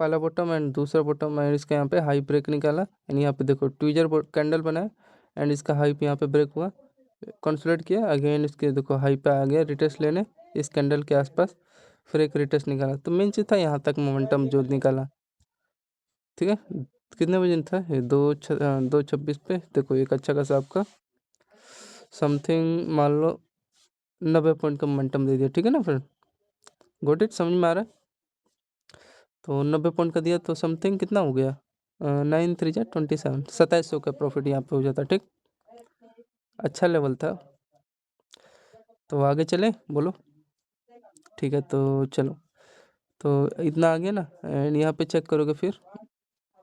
पहला बॉटम एंड दूसरा बॉटम एंड इसका यहाँ पे हाई ब्रेक निकाला एंड यहाँ पे देखो ट्विजर कैंडल बनाया एंड इसका हाई पे यहाँ पे ब्रेक हुआ, कंसोलिडेट किया अगेन, इसके देखो हाई पे आ गया रिटेस्ट लेने इस कैंडल के आसपास, फिर एक रिटेस्ट निकाला। तो मेन चीज़ था यहाँ तक मोमेंटम जो निकाला, ठीक है। कितने बजे था ये 2:26 पे देखो एक अच्छा खासा आपका समथिंग मान लो 90 पॉइंट का मोमेंटम दे दिया, ठीक है ना फ्रेंड, गोट इट, समझ में आ रहा है। तो 90 पॉइंट का दिया तो समथिंग कितना हो गया, 9 3 27, 2700 का प्रॉफिट यहाँ पे हो जाता, ठीक, अच्छा लेवल था। तो आगे चले बोलो, ठीक है, तो चलो, तो इतना आ गया ना एंड यहाँ पे चेक करोगे फिर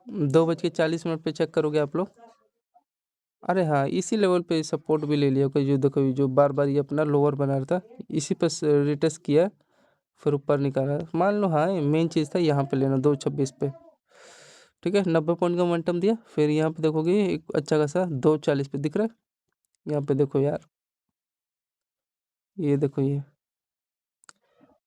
2:40 पे चेक करोगे आप लोग, अरे हाँ इसी लेवल पे सपोर्ट भी ले लिया कि जो देखो जो बार बार ये अपना लोअर बना रहा था, इसी पर रिटेस्ट किया, फिर ऊपर निकाला, मान लो हाँ मेन चीज़ था यहाँ पे लेना 2:26 पे, ठीक है। 90 पॉइंट का मोमेंटम दिया, फिर यहाँ पे देखोगे एक अच्छा खासा 2:40 पे दिख रहा है, यहाँ पे देखो यार, ये देखो ये,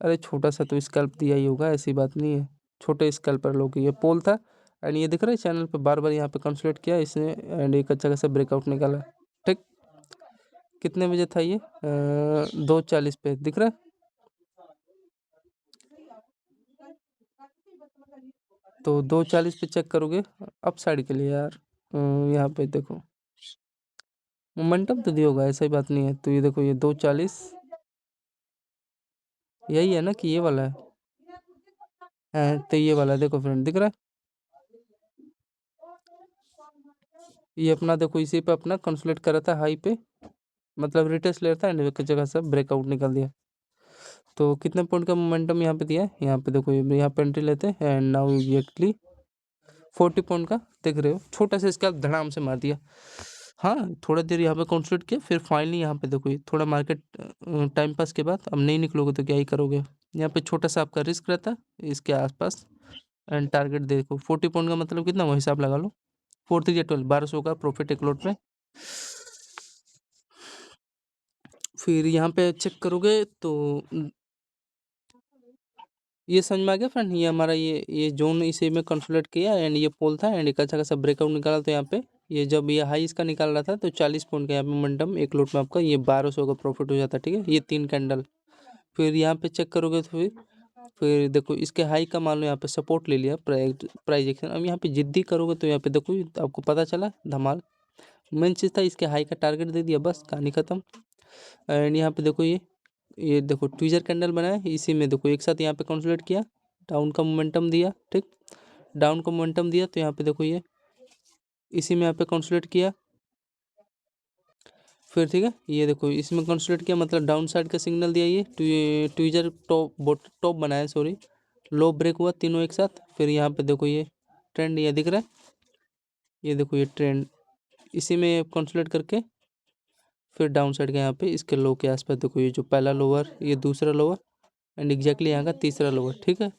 अरे छोटा सा तो स्कैल्प दिया ही होगा, ऐसी बात नहीं है, छोटे स्कैल्प पर लोग, ये पोल था एंड ये दिख रहा है चैनल पे बार बार यहाँ पे कंसोलिडेट किया इसने एंड एक अच्छा खासा ब्रेकआउट निकाला, ठीक। कितने बजे था ये 2:40 पे दिख रहा है, तो 2:40 पे चेक करोगे अप साइड के लिए यार, यहाँ पे देखो मोमेंटम तो दिया होगा, ऐसा ही बात नहीं है। तो ये देखो ये 2:40 यही है ना कि ये वाला है, तो ये वाला देखो फ्रेंड दिख रहा है, ये अपना देखो इसी पे अपना कंसोलिडेट कर रहा था हाई पे, मतलब रिटेस्ट ले रहा था एंड एक जगह से ब्रेकआउट निकाल दिया। तो कितने पॉइंट का मोमेंटम यहाँ पे दिया है, यहाँ पे देखो यहाँ पे एंट्री लेते हैं एंड नाउ एग्जैक्टली 40 पॉइंट का देख रहे हो, छोटा सा इसका धड़ाम से मार दिया। हाँ थोड़ा देर यहाँ पे कंसोलिडेट किया, फिर फाइनली यहाँ पे देखो ये थोड़ा मार्केट टाइम पास के बाद अब नहीं निकलोगे तो क्या ही करोगे, यहाँ पे छोटा सा आपका रिस्क रहता है इसके आसपास एंड टारगेट देखो 40 पॉइंट का मतलब कितना वो हिसाब लगा लो, 4 3 12 1200 का प्रॉफिट एक लोट में। फिर यहाँ पे चेक करोगे तो ये समझ में आ गया फ्रेंड, ये हमारा ये जोन इसी में कंसोलिडेट किया एंड ये पोल था एंड एक अच्छा खासा ब्रेकआउट निकाला। तो यहाँ पे ये जब ये हाई इसका निकाल रहा था तो 40 पॉइंट का यहाँ पे मोमेंटम एक लॉट में आपका ये 1200 का प्रॉफिट हो जाता है। ठीक है, ये 3 कैंडल। फिर यहाँ पे चेक करोगे तो फिर देखो इसके हाई का मान लो यहाँ पे सपोर्ट ले लिया प्राइस एक्शन। अब यहाँ पे जिद्दी करोगे तो यहाँ पे देखो आपको पता चला धमाल। मेन चीज़ था इसके हाई का टारगेट दे दिया, बस कहानी खत्म। एंड यहाँ पे देखो ये देखो ट्विजर कैंडल बनाया, इसी में देखो एक साथ यहाँ पे कंसोलिडेट किया, डाउन का मोमेंटम दिया। ठीक, डाउन का मोमेंटम दिया तो यहाँ पे देखो ये इसी में यहाँ पे कंसोलिडेट किया। फिर ठीक है, ये देखो इसमें कंसोलिडेट किया, मतलब डाउन साइड का सिग्नल दिया। ये ट्विजर टॉप बनाया, सॉरी लो ब्रेक हुआ तीनों एक साथ। फिर यहाँ पे देखो ये ट्रेंड ये दिख रहा है, ये देखो ये ट्रेंड इसी में कंसोलिडेट करके फिर डाउन साइड का यहाँ पे इसके लो के आसपास देखो ये जो पहला लोअर, ये दूसरा लोअर एंड एग्जैक्टली यहाँ का तीसरा लोअर। ठीक है,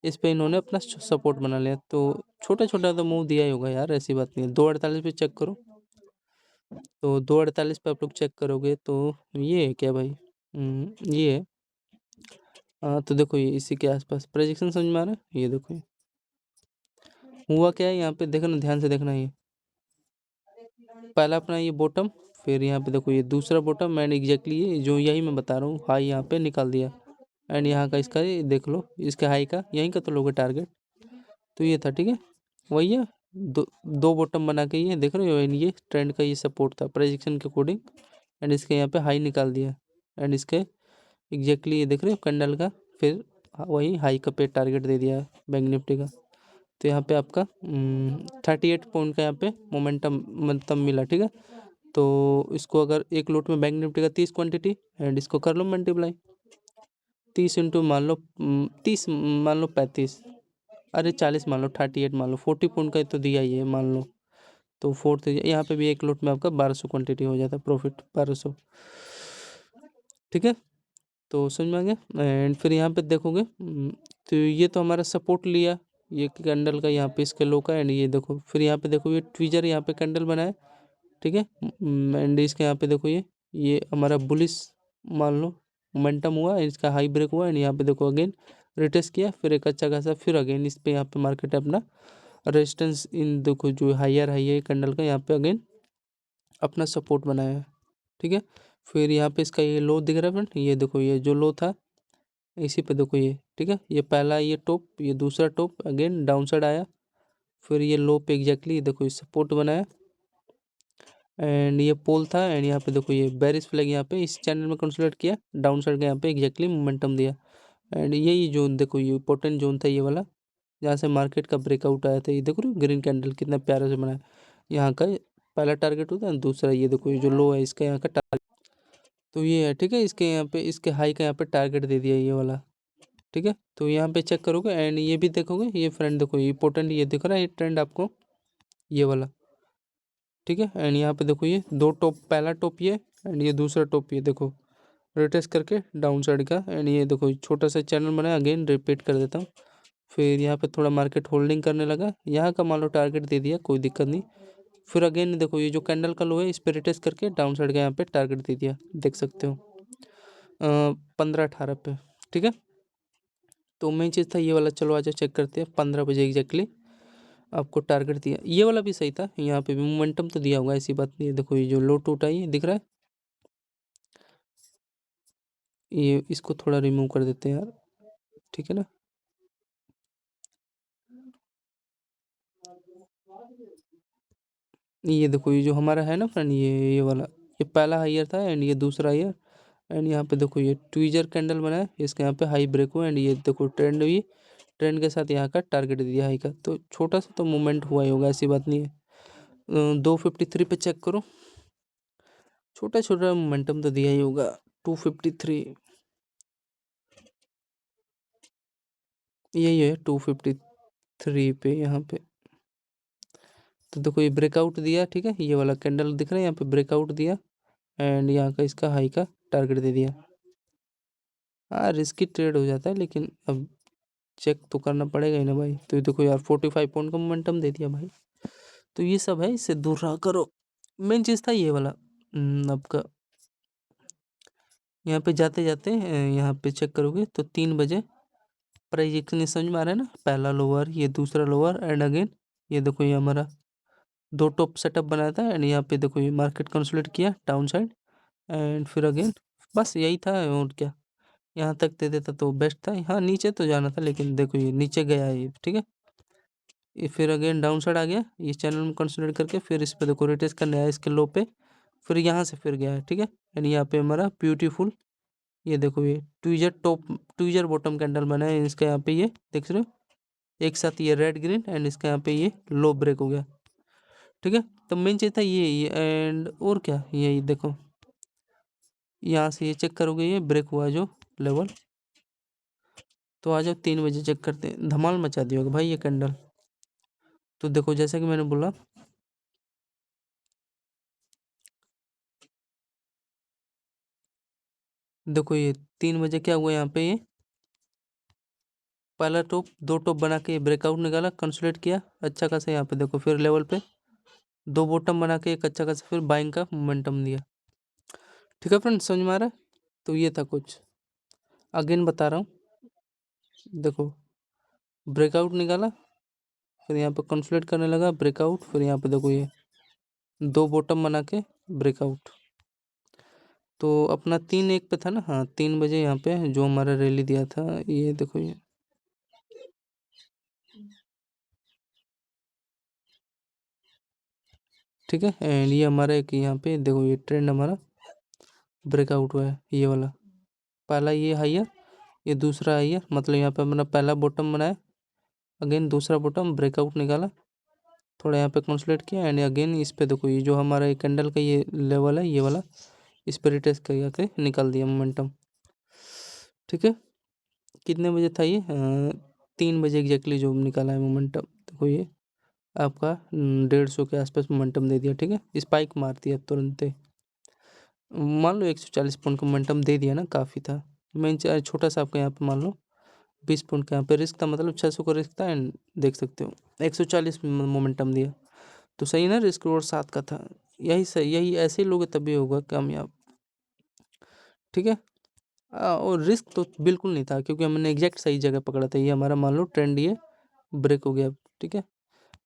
इस पे इन्होंने अपना सपोर्ट बना लिया। तो छोटा छोटा तो मूव दिया ही होगा यार, ऐसी बात नहीं है। 248 पे चेक करो, तो 248 पे आप लोग चेक करोगे तो ये है क्या भाई, ये है। हाँ तो देखो ये इसी के आसपास प्रोजेक्शन समझ में आ रहा है। ये देखो हुआ क्या है यहाँ पे, देखना ध्यान से देखना। ये पहला अपना ये बॉटम, फिर यहाँ पे देखो ये दूसरा बॉटम एंड एग्जैक्टली ये जो यही मैं बता रहा हूँ हाई यहाँ पे निकाल दिया। एंड यहाँ का इसका ये देख लो, इसके हाई का यहीं का तो लोगे टारगेट। तो ये था, ठीक है वही है। दो बॉटम बना के ये देख रहे हो, ये ट्रेंड का ये सपोर्ट था प्रेडिक्शन के अकॉर्डिंग एंड इसके यहाँ पे हाई निकाल दिया एंड इसके एग्जैक्टली ये देख रहे हो कैंडल का, फिर वही हाई का पे टारगेट दे दिया बैंक निफ्टी का। तो यहाँ पे आपका 38 पॉइंट का यहाँ पे मोमेंटम मतलब मिला। ठीक है, तो इसको अगर एक लोट में बैंक निफ्टी का 30 क्वांटिटी एंड इसको कर लो मल्टीप्लाई 30 इंटू मान लो 30 मान लो 35, अरे 40 मान लो 38 मान लो 40 पॉइंट का तो दिया ही है मान लो। तो फोर्थ यहाँ पे भी एक लोट में आपका 1200 क्वांटिटी हो जाता है प्रॉफिट 1200। ठीक है, तो समझ में आ गया। एंड फिर यहाँ पे देखोगे तो ये तो हमारा सपोर्ट लिया ये कैंडल का यहाँ पे इसके लो का एंड ये देखो फिर यहाँ पे देखो ये ट्विजर यहाँ पे कैंडल बनाया। ठीक है, एंड इसके यहाँ पे देखो ये हमारा बुलिश मान लो मोमेंटम हुआ, इसका हाई ब्रेक हुआ एंड यहाँ पे देखो अगेन रिटेस्ट किया, फिर एक अच्छा खासा फिर अगेन इस पे यहाँ पे मार्केट अपना रेजिस्टेंस इन देखो जो हायर हाई है कैंडल का यहाँ पे अगेन अपना सपोर्ट बनाया है। ठीक है, फिर यहाँ पे इसका ये लो दिख रहा है फ्रेंड, ये देखो ये जो लो था इसी पे देखो ये। ठीक है, ये पहला ये टॉप, ये दूसरा टॉप अगेन डाउन साइड आया, फिर ये लो पे एग्जैक्टली देखो ये सपोर्ट बनाया एंड ये पोल था एंड यहाँ पे देखो ये बेरिश फ्लैग यहाँ पे इस चैनल में कंसोलिडेट किया, डाउन साइड का यहाँ पे एग्जैक्टली मोमेंटम दिया एंड यही जोन देखो ये इंपॉर्टेंट जोन था ये वाला, जहाँ से मार्केट का ब्रेकआउट आया था। ये देखो ग्रीन कैंडल कितना प्यारा से बनाया, यहाँ का पहला टारगेट होता है दूसरा ये देखो ये जो लो है इसका यहाँ का टारगेट, तो ये है। ठीक है, इसके यहाँ पे इसके हाई का यहाँ पे टारगेट दे दिया ये वाला। ठीक है, तो यहाँ पे चेक करोगे एंड ये भी देखोगे ये फ्रेंड देखो ये इंपॉर्टेंट ये दिख रहा है ये ट्रेंड आपको ये वाला। ठीक है, एंड यहाँ पे देखो ये दो टॉप, पहला टॉप ये एंड ये दूसरा टॉप ये देखो रिटेस्ट करके डाउन साइड का एंड ये देखो छोटा सा चैनल बनाया, अगेन रिपीट कर देता हूँ। फिर यहाँ पे थोड़ा मार्केट होल्डिंग करने लगा, यहाँ का मान लो टारगेट दे दिया कोई दिक्कत नहीं। फिर अगेन देखो ये जो कैंडल का लो है इस पर रिटेस्ट करके डाउन साइड का यहाँ पे टारगेट दे दिया, देख सकते हो 15-18 पे। ठीक है, तो मेन चीज़ था ये वाला, चलो आज चेक करते हैं 15 बजे एग्जैक्टली आपको टारगेट दिया। ये वाला भी सही था, यहाँ पे भी मोमेंटम तो दिया होगा ऐसी बात नहीं है। देखो ये जो लो टूटा ये दिख रहा है, ये इसको थोड़ा रिमूव कर देते हैं यार। ठीक है ना, ये देखो ये जो हमारा है ना फ्रेंड ये वाला ये पहला हायर था एंड ये दूसरा हायर एंड यहाँ पे देखो ये ट्विजर कैंडल बना है, इसके यहाँ पे हाई ब्रेक हुआ एंड ये देखो ट्रेंड भी ट्रेंड के साथ यहाँ का टारगेट दिया हाई का। तो छोटा सा तो मूवमेंट हुआ ही होगा ऐसी बात नहीं है। 253 पे चेक करो, छोटा छोटा मोमेंटम तो दिया ही होगा। 253 यही है 253 पे यहाँ पे। तो देखो ये ब्रेकआउट दिया, ठीक है ये वाला कैंडल दिख रहा है यहाँ पे ब्रेकआउट दिया एंड यहाँ का इसका हाई का टारगेट दे दिया। हाँ रिस्की ट्रेड हो जाता है लेकिन अब चेक तो करना पड़ेगा ही ना भाई। तो ये देखो यार 45 पॉइंट का मोमेंटम दे दिया भाई। तो ये सब है, इससे दूर रहा करो। मेन चीज़ था ये वाला आपका यहाँ पे जाते जाते यहाँ पे चेक करोगे तो 3 बजे प्रोजेक्शन समझ में आ रहा है ना, पहला लोअर, ये दूसरा लोअर, एंड अगेन ये देखो ये हमारा दो टॉप सेटअप बनाया था, एंड यहाँ पे देखो ये मार्केट कंसोलिडेट किया डाउन साइड, एंड फिर अगेन बस यही था और क्या। यहाँ तक दे देता तो बेस्ट था, हाँ नीचे तो जाना था लेकिन देखो ये नीचे गया है ये, ठीक है। ये फिर अगेन डाउन साइड आ गया, ये चैनल में कंसोलिडेट करके फिर इस पे देखो रिटेस्ट करने आया इसके लो पे, फिर यहाँ से फिर गया है, ठीक है। एंड यहाँ पे हमारा ब्यूटीफुल ये देखो ये ट्विजर बॉटम कैंडल बना है इसका, यहाँ पे ये देख रहे हो एक साथ ये रेड ग्रीन, एंड इसका यहाँ पे ये लो ब्रेक हो गया, ठीक है। तो मेन चीज था ये एंड और क्या, ये देखो यहाँ से ये चेक करोगे ये ब्रेक हुआ जो लेवल। तो आ जाओ 3 बजे चेक करते हैं, धमाल मचा दिया होगा भाई ये कैंडल। तो देखो जैसा कि मैंने बोला, देखो ये 3 बजे क्या हुआ यहाँ पे, ये पहला टॉप दो टॉप बना के ब्रेकआउट निकाला, कंसोलिडेट किया अच्छा खासा, यहाँ पे देखो फिर लेवल पे दो बॉटम बना के एक अच्छा खासा फिर बाइंग का मोमेंटम दिया, ठीक है फ्रेंड्स, समझ में आ रहा है। तो ये था कुछ, अगेन बता रहा हूँ, देखो ब्रेकआउट निकाला, फिर यहाँ पे कंसोलिडेट करने लगा, ब्रेकआउट, फिर यहाँ पे देखो ये दो बॉटम बना के ब्रेकआउट। तो अपना 3-1 पे था ना, हाँ 3 बजे यहाँ पे जो हमारा रैली दिया था, ये देखो ये ठीक है। एंड ये हमारा एक यहाँ पे देखो ये ट्रेंड हमारा ब्रेकआउट हुआ है, ये वाला पहला ये हाइयर, ये दूसरा हाइयर, मतलब यहाँ पे अपना पहला बॉटम बनाया, अगेन दूसरा बॉटम ब्रेकआउट निकाला, थोड़ा यहाँ पे कंसोलिडेट किया, एंड अगेन इस पे देखो ये जो हमारा ये कैंडल का ये लेवल है ये वाला, इस पर रिटेस्ट करके निकाल दिया मोमेंटम, ठीक है। कितने बजे था ये, 3 बजे एग्जैक्टली जो निकाला है मोमेंटम, देखो ये आपका 150 के आसपास मोमेंटम दे दिया, ठीक है। स्पाइक मार दिया तुरंत ही, मान लो 140 पॉइंट का मोमेंटम दे दिया ना, काफ़ी था। मैं छोटा सा आपका यहाँ पे मान लो 20 पॉइंट का यहाँ पे रिस्क था, मतलब 600 का रिस्क था, एंड देख सकते हो 140 मोमेंटम दिया, तो सही ना, रिस्क और 7 का था। यही सही, यही ऐसे ही लोग तभी होगा कामयाब, ठीक है। और रिस्क तो बिल्कुल नहीं था क्योंकि हमने एग्जैक्ट सही जगह पकड़ा था, ये हमारा मान लो ट्रेंड ये ब्रेक हो गया, ठीक है।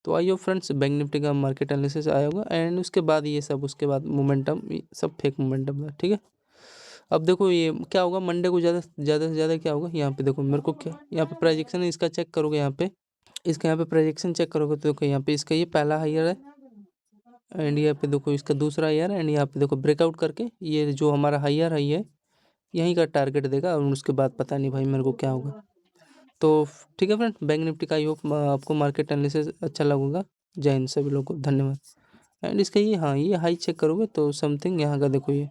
तो आइए फ्रेंड्स, बैंक निफ्टी का मार्केट एनालिसिस आया होगा, एंड उसके बाद ये सब, उसके बाद मोमेंटम सब फेक मोमेंटम था, ठीक है। अब देखो ये क्या होगा मंडे को, ज़्यादा ज़्यादा से ज़्यादा क्या होगा, यहाँ पे देखो मेरे को क्या यहाँ पे प्रोजेक्शन है इसका चेक करोगे, यहाँ पे इसका यहाँ पे प्रोजेक्शन चेक करोगे तो देखो यहाँ पे इसका ये पहला हायर है, एंड यहाँ पे देखो इसका दूसरा हायर, एंड यहाँ पे देखो ब्रेकआउट करके ये जो हमारा हायर है यहीं का टारगेट देगा, और उसके बाद पता नहीं भाई मेरे को क्या होगा। तो ठीक है फ्रेंड, बैंक निफ्टी का आई होप आपको मार्केट एनालिसिस अच्छा लगेगा। जय हिंद सभी लोगों को, धन्यवाद। एंड इसका ये, हाँ ये हाई चेक करोगे तो समथिंग यहाँ का देखो ये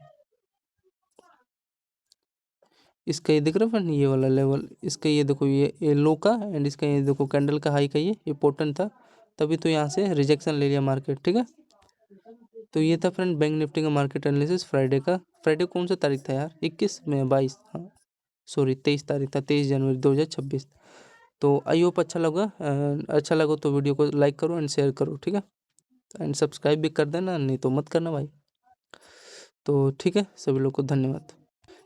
इसका ये दिख रहा है फ्रेंड, ये वाला लेवल इसका ये देखो ये लो का, एंड इसका ये देखो कैंडल का हाई का ये इंपॉर्टेंट था, तभी तो यहाँ से रिजेक्शन ले लिया मार्केट, ठीक है। तो ये था फ्रेंड बैंक निफ्टी का मार्केट एनालिसिस फ्राइडे का। फ्राइडे कौन सा तारीख था यार, 21 में 22, हाँ सॉरी 23 तारीख था, 23 जनवरी 2026। तो आई होप अच्छा लगा, अच्छा लगा तो वीडियो को लाइक करो एंड शेयर करो, ठीक है। एंड सब्सक्राइब भी कर देना, नहीं तो मत करना भाई। तो ठीक है, सभी लोग को धन्यवाद।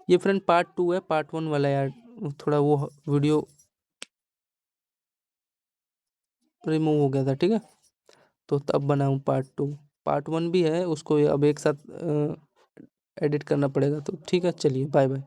ये फ्रेंड पार्ट 2 है, पार्ट 1 वाला यार थोड़ा वो वीडियो रिमूव हो गया था, ठीक है। तो तब बनाऊँ पार्ट 2, पार्ट 1 भी है, उसको अब एक साथ एडिट करना पड़ेगा, तो ठीक है चलिए बाय बाय।